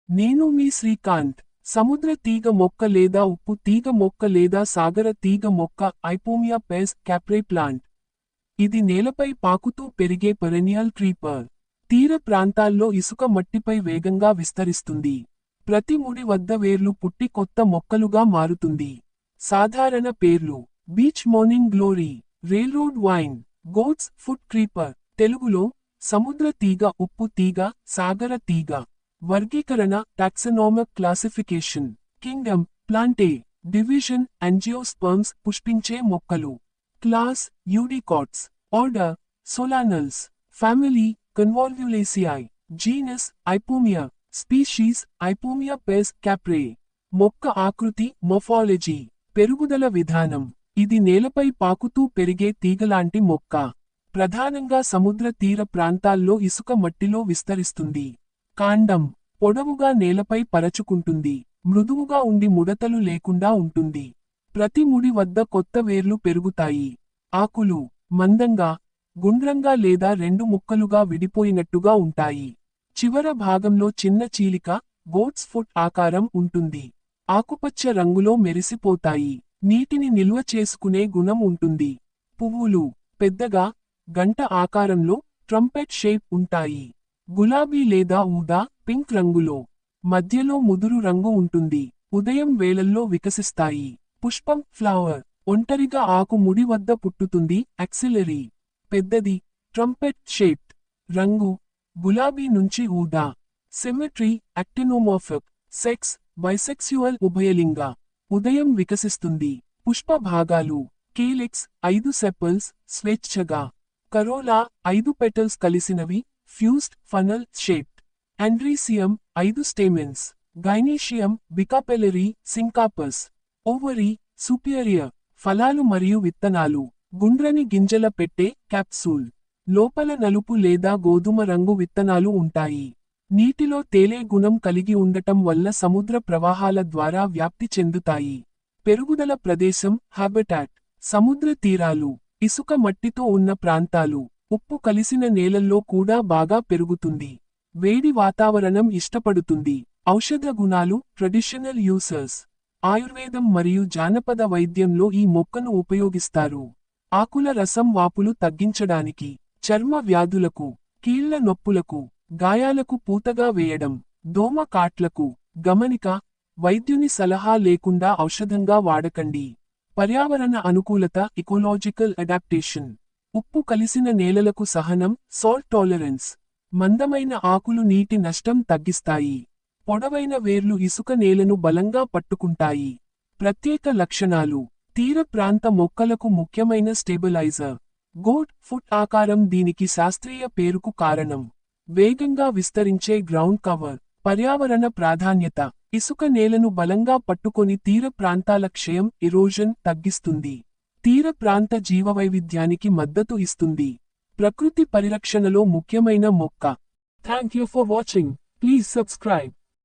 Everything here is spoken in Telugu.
నేను మీ శ్రీకాంత్. సముద్ర తీగ మొక్క లేదా ఉప్పు తీగ మొక్క లేదా సాగర తీగ మొక్క ఐపోమియా పెస్ క్యాప్రే ప్లాంట్. ఇది నేలపై పాకుతూ పెరిగే పెరెనియల్ క్రీపర్. తీర ప్రాంతాల్లో ఇసుక మట్టిపై వేగంగా విస్తరిస్తుంది. ప్రతి ముడి వద్ద వేర్లు పుట్టి కొత్త మొక్కలుగా మారుతుంది. సాధారణ పేర్లు: beach morning glory, railroad vine, goat's foot creeper. తెలుగులో సముద్ర తీగ, ఉప్పు తీగ, సాగర తీగ. వర్గీకరణ taxonomic classification. Kingdom Plantae. Division angiosperms పుష్పించే మొక్కలు. Class eudicots. Order Solanales. Family Convolvulaceae. Genus Ipomoea. Species Ipomoea pes caprae. మొక్క ఆకృతి మోర్ఫాలజీ. పెరుగుదల విధానం: ఇది నేలపై పాకుతూ పెరిగే తీగలాంటి మొక్క. ప్రధానంగా సముద్ర తీర ప్రాంతాల్లో ఇసుక మట్టిలో విస్తరిస్తుంది. కాండం పొడవుగా నేలపై పరచుకుంటుంది. మృదువుగా ఉండి ముడతలు లేకుండా ఉంటుంది. ప్రతి ముడి వద్ద కొత్త వేర్లు పెరుగుతాయి. ఆకులు మందంగా, గుండ్రంగా లేదా రెండు ముక్కలుగా విడిపోయినట్టుగా ఉంటాయి. చివర భాగంలో చిన్న చీలిక, గోట్స్ ఫుట్ ఆకారం ఉంటుంది. ఆకుపచ్చ రంగులో మెరిసిపోతాయి. నీటిని నిల్వ చేసుకునే గుణం ఉంటుంది. పువ్వులు పెద్దగా, గంట ఆకారంలో, ట్రంపెట్ షేప్ ఉంటాయి. గులాబీ లేదా ఊదా పింక్ రంగులో. మధ్యలో ముదురు రంగు ఉంటుంది. ఉదయం వేళల్లో వికసిస్తాయి. పుష్పం ఫ్లవర్. ఒంటరిగా ఆకు ముడి వద్ద పుట్టుతుంది. యాక్సిలరీ. పెద్దది, ట్రంపెట్ షేప్డ్. రంగు గులాబీ నుంచి ఊదా. Symmetry actinomorphic. సెక్స్ బైసెక్సువల్ ఉభయలింగ. ఉదయం వికసిస్తుంది. పుష్ప భాగాలు: కేలిక్స్ 5 సెపల్స్ స్వేచ్ఛగా. కరోలా 5 పెటల్స్ కలిసినవి, fused funnel shaped. Androecium 5 stamens. Gynoecium bicarpellary syncarpous. Ovary superior. ఫలాలు మరియు విత్తనాలు: గుండ్రని గింజల పెట్టె క్యాప్సూల్. లోపల నలుపు లేదా గోధుమ రంగు విత్తనాలు ఉంటాయి. నీటిలో తేలే గుణం కలిగి ఉండటం వల్ల సముద్ర ప్రవాహాల ద్వారా వ్యాప్తి చెందుతాయి. పెరుగుదల ప్రదేశం హాబిటాట్. సముద్ర తీరాలు, ఇసుక మట్టితో ఉన్న ప్రాంతాలు, ఉప్పు కలిసిన నేలల్లో కూడా బాగా పెరుగుతుంది. వేడి వాతావరణం ఇష్టపడుతుంది. ఔషధ గుణాలు ట్రెడిషనల్ యూసర్స్. ఆయుర్వేదం మరియు జానపద వైద్యంలో ఈ మొక్కను ఉపయోగిస్తారు. ఆకుల రసం వాపులు తగ్గించడానికి, చర్మ వ్యాధులకు, కీళ్ల నొప్పులకు, గాయాలకు పూతగా వేయడం, దోమ కాట్లకు. గమనిక: వైద్యుని సలహా లేకుండా ఔషధంగా వాడకండి. పర్యావరణ అనుకూలత ఇకోలాజికల్ అడాప్టేషన్. ఉప్పు కలిసిన నేలలకు సహనం సాల్ట్ టాలరెన్స్. మందమైన ఆకులు నీటి నష్టం తగ్గిస్తాయి. పొడవైన వేర్లు ఇసుక నేలను బలంగా పట్టుకుంటాయి. ప్రత్యేక లక్షణాలు: తీర ప్రాంత మొక్కలకు ముఖ్యమైన స్టెబిలైజర్. గోట్ ఫుట్ ఆకారం దీనికి శాస్త్రీయ పేరుకు కారణం. వేగంగా విస్తరించే గ్రౌండ్ కవర్. పర్యావరణ ప్రాధాన్యత: ఇసుక నేలను బలంగా పట్టుకొని తీర ప్రాంతాల క్షయం ఎరోజన్ తగ్గిస్తుంది. తీర ప్రాంత జీవవైవిధ్యానికి మద్దతు ఇస్తుంది. ప్రకృతి పరిరక్షణలో ముఖ్యమైన మొక్క. Thank you for watching. Please subscribe.